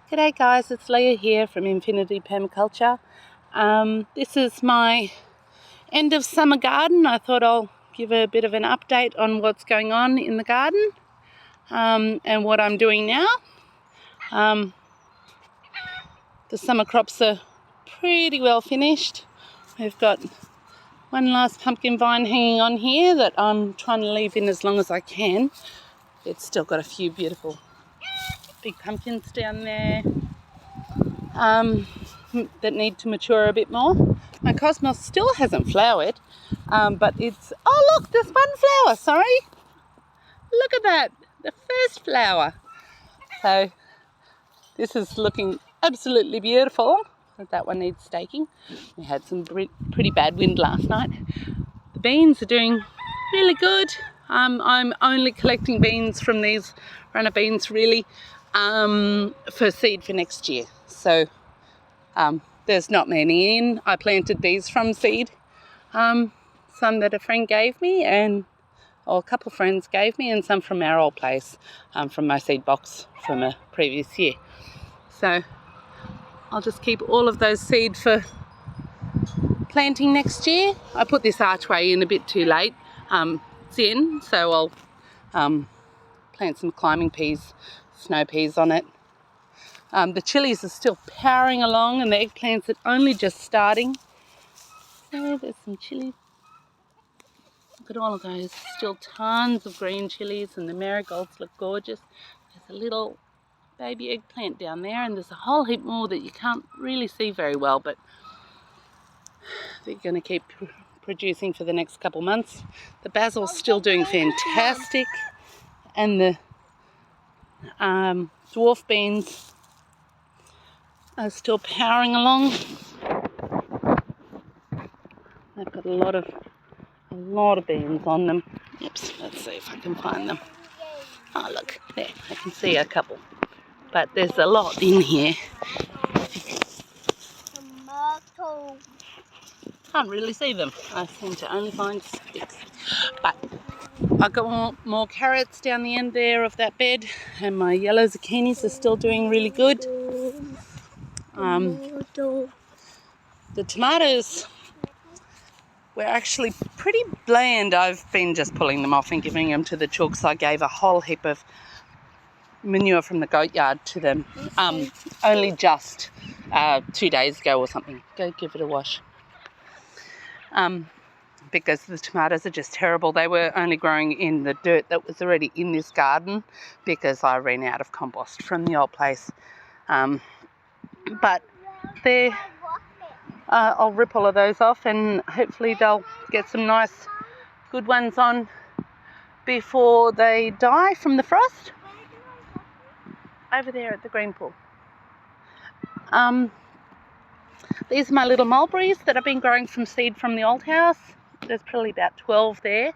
G'day guys, it's Leah here from Infinity Permaculture. This is my end of summer garden. I thought I'll give a bit of an update on what's going on in the garden and what I'm doing now. The summer crops are pretty well finished. We've got one last pumpkin vine hanging on here that I'm trying to leave in as long as I can. It's still got a few beautiful big pumpkins down there that need to mature a bit more. My cosmos still hasn't flowered, but it's, oh look, there's one flower, sorry. Look at that, the first flower. So this is looking absolutely beautiful. That one needs staking. We had some pretty bad wind last night. The beans are doing really good. I'm only collecting beans from these runner beans really for seed for next year. So there's not many in. I planted these from seed, some that a friend gave me, or a couple of friends gave me, and some from our old place, from my seed box from a previous year. So I'll just keep all of those seed for planting next year. I put this archway in a bit too late. It's in, so I'll plant some climbing peas, snow peas on it. The chilies are still powering along, and the eggplants are only just starting. So there's some chilies. Look at all of those. Still tons of green chilies, and the marigolds look gorgeous. There's a little baby eggplant down there, and there's a whole heap more that you can't really see very well, but they're going to keep producing for the next couple months. The basil's still doing fantastic, and the dwarf beans are still powering along. They've got a lot of beans on them. Oops, let's see if I can find them. Oh look, there, I can see a couple. But there's a lot in here. Can't really see them. I seem to only find sticks. But I've got more carrots down the end there of that bed, and my yellow zucchinis are still doing really good. The tomatoes were actually pretty bland. I've been just pulling them off and giving them to the chooks. I gave a whole heap of manure from the goat yard to them only just 2 days ago or something. Go give it a wash. Because the tomatoes are just terrible. They were only growing in the dirt that was already in this garden because I ran out of compost from the old place. But they're I'll rip all of those off, and hopefully they'll get some nice good ones on before they die from the frost. Over there at the green pool. These are my little mulberries that I've been growing from seed from the old house. There's probably about 12 there,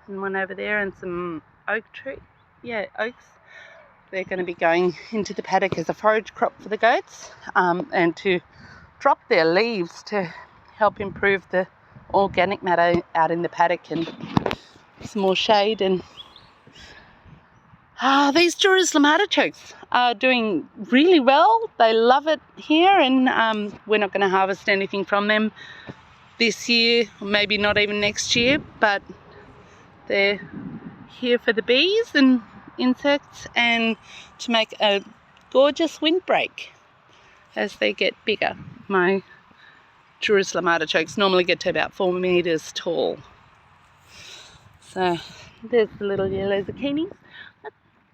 and one over there, and some oaks. They're going to be going into the paddock as a forage crop for the goats, and to drop their leaves to help improve the organic matter out in the paddock and some more shade. And these Jerusalem artichokes are doing really well. They love it here, and we're not going to harvest anything from them this year, maybe not even next year, but they're here for the bees and insects and to make a gorgeous windbreak as they get bigger. My Jerusalem artichokes normally get to about 4 meters tall. So there's the little yellow zucchinis.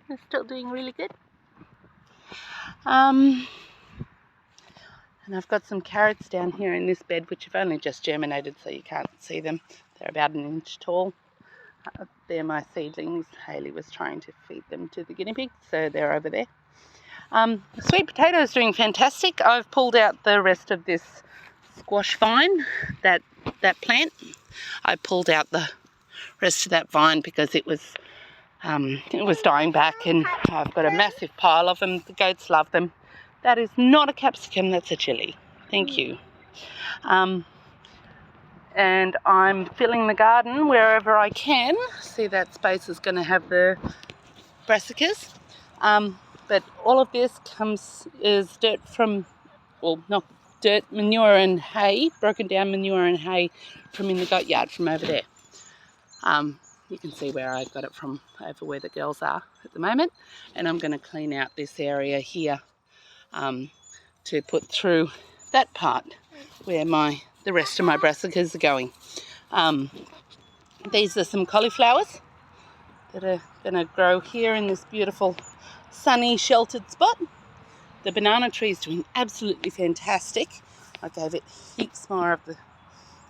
They're still doing really good. And I've got some carrots down here in this bed, which have only just germinated, so you can't see them. They're about 1 inch tall. They're my seedlings. Hayley was trying to feed them to the guinea pig, so they're over there. The sweet potato is doing fantastic. I've pulled out the rest of this squash vine, that plant. I pulled out the rest of that vine because it was dying back, and I've got a massive pile of them. The goats love them. That is not a capsicum, that's a chili. Thank you. And I'm filling the garden wherever I can. See, that space is going to have the brassicas. But all of this is dirt from, well, not dirt, manure and hay, broken down manure and hay from in the goat yard from over there. You can see where I got it from, over where the girls are at the moment. And I'm going to clean out this area here to put through that part where the rest of my brassicas are going. These are some cauliflowers that are going to grow here in this beautiful sunny sheltered spot. The banana tree is doing absolutely fantastic. I gave it heaps more of the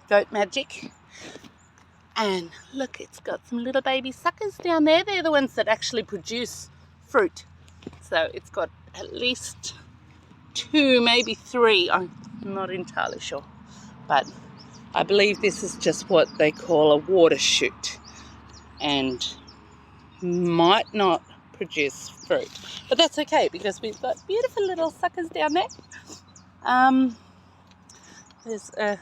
goat magic. And look, it's got some little baby suckers down there. They're the ones that actually produce fruit. So it's got at least 2, maybe 3. I'm not entirely sure. But I believe this is just what they call a water shoot. And might not produce fruit. But that's okay because we've got beautiful little suckers down there. There's a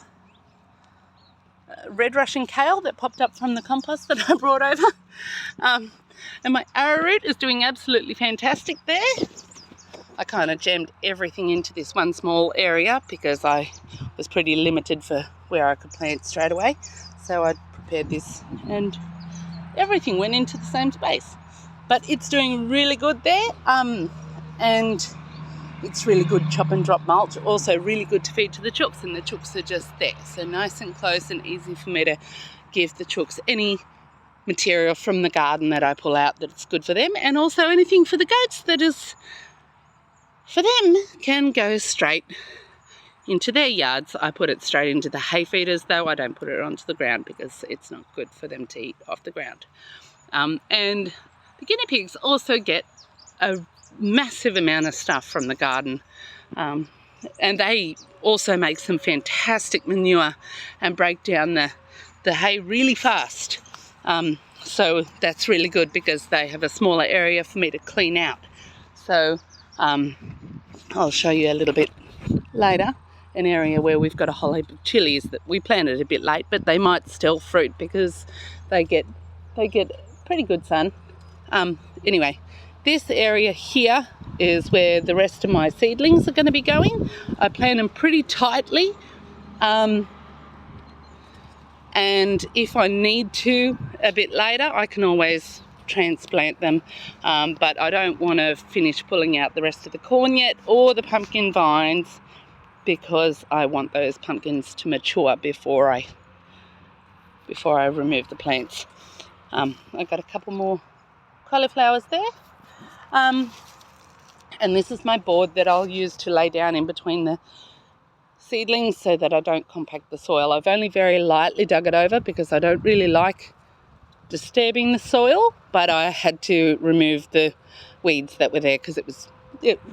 red Russian kale that popped up from the compost that I brought over. And my arrowroot is doing absolutely fantastic there. I kind of jammed everything into this one small area because I was pretty limited for where I could plant straight away. So I prepared this and everything went into the same space. But it's doing really good there. And it's really good chop and drop mulch. Also really good to feed to the chooks, and the chooks are just there. So nice and close and easy for me to give the chooks any material from the garden that I pull out that's good for them, and also anything for the goats that is for them can go straight into their yards. I put it straight into the hay feeders though. I don't put it onto the ground because it's not good for them to eat off the ground. And the guinea pigs also get a massive amount of stuff from the garden, and they also make some fantastic manure and break down the hay really fast. So that's really good because they have a smaller area for me to clean out. So I'll show you a little bit later an area where we've got a whole heap of chilies that we planted a bit late, but they might still fruit because they get pretty good sun. Anyway, this area here is where the rest of my seedlings are going to be going. I plant them pretty tightly, and if I need to a bit later, I can always transplant them, but I don't want to finish pulling out the rest of the corn yet or the pumpkin vines because I want those pumpkins to mature before I remove the plants. I've got a couple more cauliflowers there. And this is my board that I'll use to lay down in between the seedlings so that I don't compact the soil. I've only very lightly dug it over because I don't really like disturbing the soil, but I had to remove the weeds that were there because it was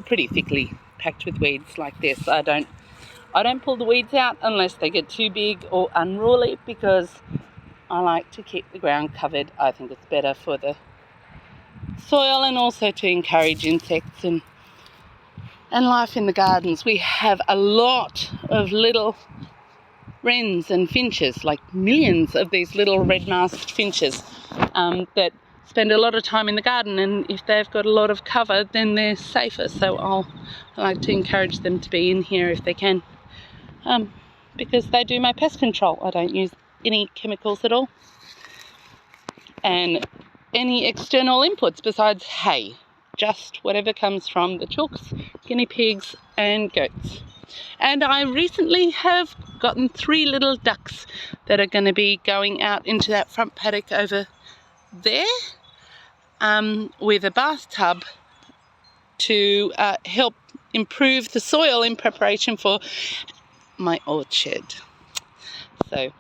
pretty thickly packed with weeds like this. I don't pull the weeds out unless they get too big or unruly because I like to keep the ground covered. I think it's better for the soil and also to encourage insects and life in the gardens. We have a lot of little wrens and finches, like millions of these little red-masked finches that spend a lot of time in the garden, and if they've got a lot of cover then they're safer, so I like to encourage them to be in here if they can, because they do my pest control. I don't use any chemicals at all and any external inputs besides hay, just whatever comes from the chooks, guinea pigs and goats. And I recently have gotten 3 little ducks that are going to be going out into that front paddock over there with a bathtub to help improve the soil in preparation for my orchard. So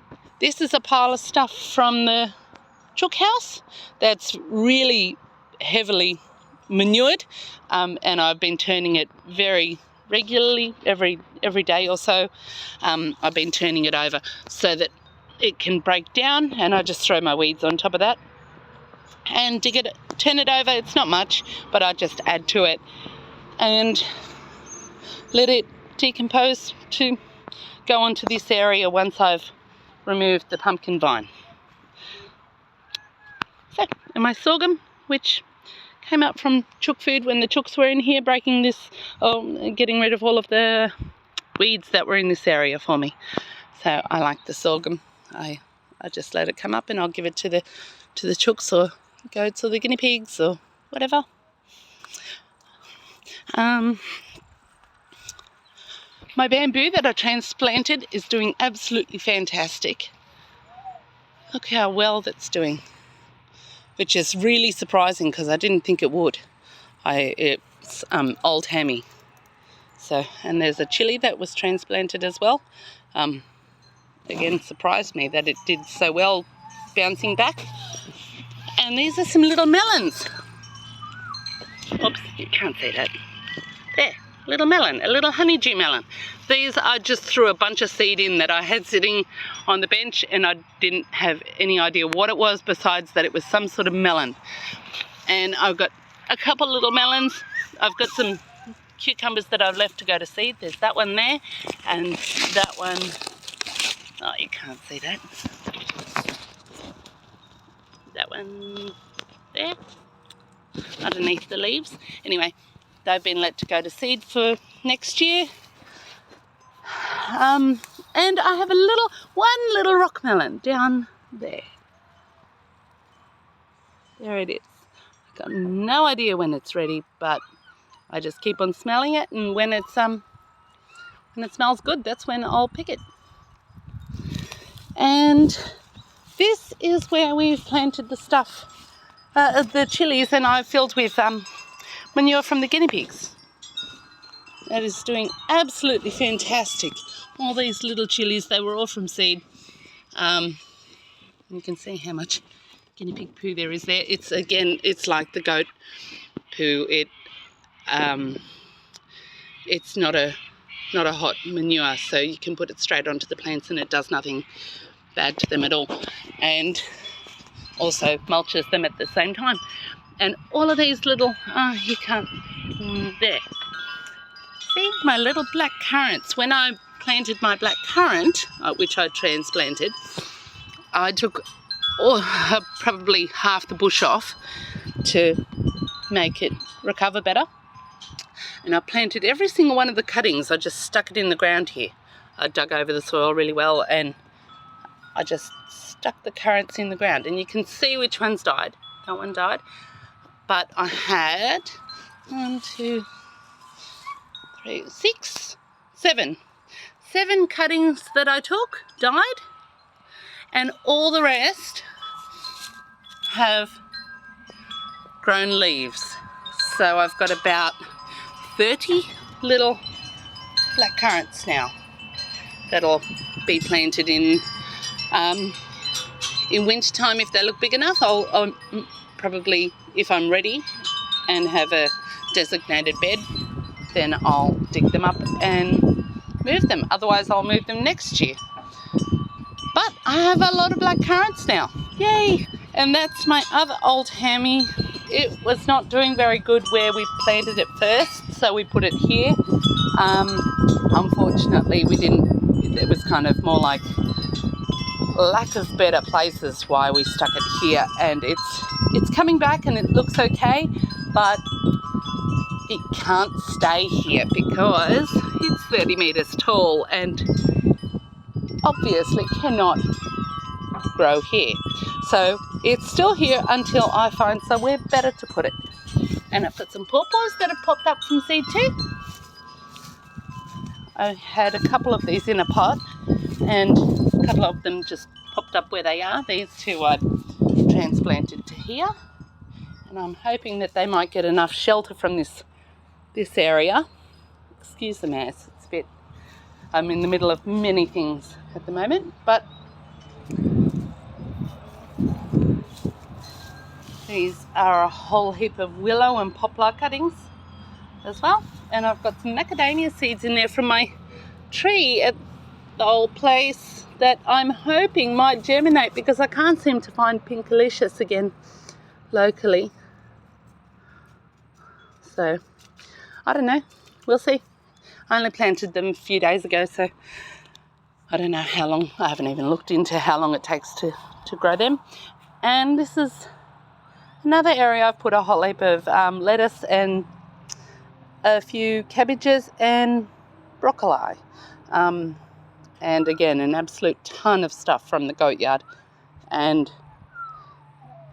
this is a pile of stuff from the chook house that's really heavily manured, and I've been turning it very regularly, every day or so. I've been turning it over so that it can break down, and I just throw my weeds on top of that. And to turn it over, it's not much, but I just add to it and let it decompose to go onto this area once I've removed the pumpkin vine. So, and my sorghum, which came up from chook food when the chooks were in here, breaking this, getting rid of all of the weeds that were in this area for me. So I like the sorghum. I just let it come up, and I'll give it to the chooks or goats or the guinea pigs or whatever. My bamboo that I transplanted is doing absolutely fantastic. Look how well that's doing, which is really surprising because I didn't think it would. It's old hammy. So, and there's a chili that was transplanted as well. Again, surprised me that it did so well bouncing back. And these are some little melons. Oops, you can't see that. There, little melon, a little honeydew melon. These I just threw a bunch of seed in that I had sitting on the bench, and I didn't have any idea what it was besides that it was some sort of melon. And I've got a couple little melons. I've got some cucumbers that I've left to go to seed. There's that one there, and that one, oh, you can't see that. That one there, underneath the leaves. Anyway, they've been let to go to seed for next year. And I have one little rock melon down there. There it is. I've got no idea when it's ready, but I just keep on smelling it, and when it smells good, that's when I'll pick it. And this is where we've planted the stuff, the chilies, and I've filled with manure from the guinea pigs. That is doing absolutely fantastic. All these little chilies, they were all from seed. You can see how much guinea pig poo there is there. It's like the goat poo. It's not a hot manure, so you can put it straight onto the plants and it does nothing bad to them at all, and also mulches them at the same time. And all of these little, you can't, there. See, my little black currants. When I planted my black currant, which I transplanted, I took probably half the bush off to make it recover better. And I planted every single one of the cuttings. I just stuck it in the ground here. I dug over the soil really well, and I just stuck the currants in the ground. And you can see which ones died. That one died. But I had 7 cuttings that I took died, and all the rest have grown leaves. So I've got about 30 little black currants now that'll be planted in winter time. If they look big enough, I'll probably, if I'm ready and have a designated bed, then I'll dig them up and move them. Otherwise, I'll move them next year. But I have a lot of black currants now. Yay! And that's my other old hammy. It was not doing very good where we planted it first, so we put it here. Unfortunately, we didn't. It was kind of more like lack of better places why we stuck it here, and it's coming back and it looks okay, but it can't stay here because it's 30 meters tall and obviously cannot grow here. So it's still here until I find somewhere better to put it. And I've got some pawpaws that have popped up from seed too. I had a couple of these in a pot, and a couple of them just popped up where they are. These two I transplanted to here, and I'm hoping that they might get enough shelter from this area. Excuse the mess, it's a bit, I'm in the middle of many things at the moment, but these are a whole heap of willow and poplar cuttings as well. And I've got some macadamia seeds in there from my tree at the old place that I'm hoping might germinate, because I can't seem to find Pinkalicious again locally. So I don't know, we'll see. I only planted them a few days ago, so I don't know how long. I haven't even looked into how long it takes to grow them. And this is Another area I've put a whole heap of lettuce and a few cabbages and broccoli. And again, an absolute ton of stuff from the goat yard. And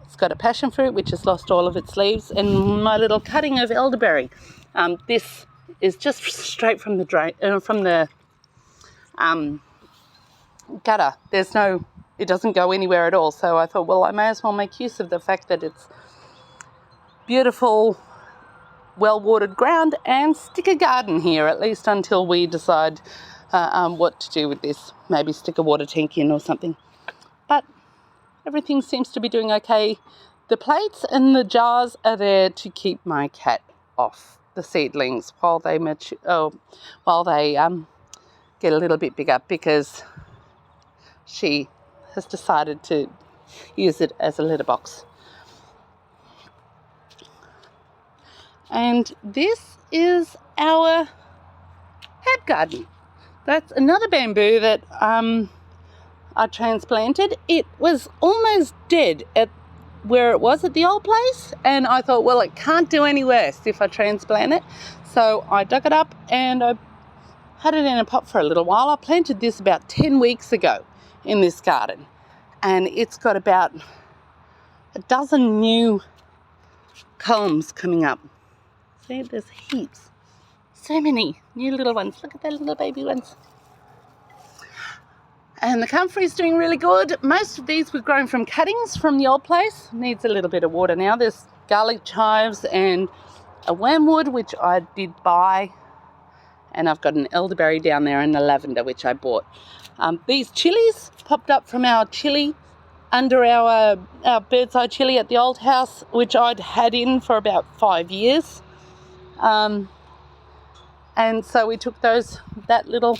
it's got a passion fruit which has lost all of its leaves, and my little cutting of elderberry. This is just straight from the drain, from the gutter. It doesn't go anywhere at all. So I thought, well, I may as well make use of the fact that it's beautiful, well-watered ground and stick a garden here, at least until we decide what to do with this. Maybe stick a water tank in or something. But everything seems to be doing okay. The plates and the jars are there to keep my cat off the seedlings while they get a little bit bigger, because she has decided to use it as a litter box. And this is our herb garden. That's another bamboo that I transplanted. It was almost dead at where it was at the old place, and I thought, well, it can't do any worse if I transplant it. So I dug it up and I had it in a pot for a little while. I planted this about 10 weeks ago in this garden, and it's got about a dozen new culms coming up. See, there's heaps. So many new little ones. Look at the little baby ones. And the comfrey is doing really good. Most of these were grown from cuttings from the old place. Needs a little bit of water now. There's garlic chives and a wormwood, which I did buy. And I've got an elderberry down there and a lavender, which I bought. These chilies popped up from our chili under our bird's eye chili at the old house, which I'd had in for about 5 years. And so we took that little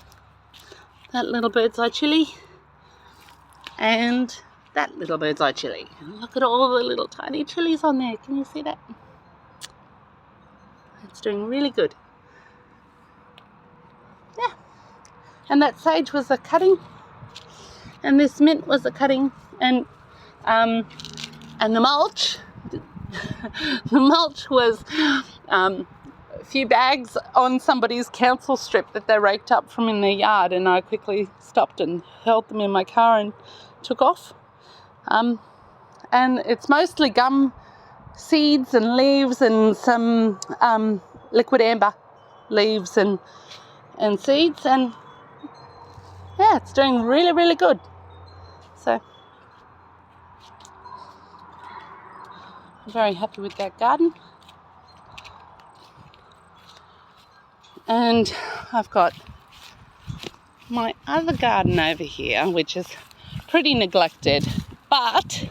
bird's eye chili and that little bird's eye chili. Look at all the little tiny chilies on there. Can you see that? It's doing really good. Yeah. And that sage was a cutting, and this mint was a cutting, and the mulch. The mulch was a few bags on somebody's council strip that they raked up from in their yard, and I quickly stopped and held them in my car and took off. And it's mostly gum seeds and leaves and some liquid amber leaves and seeds, and yeah, it's doing really, really good. So I'm very happy with that garden. And I've got my other garden over here, which is pretty neglected, but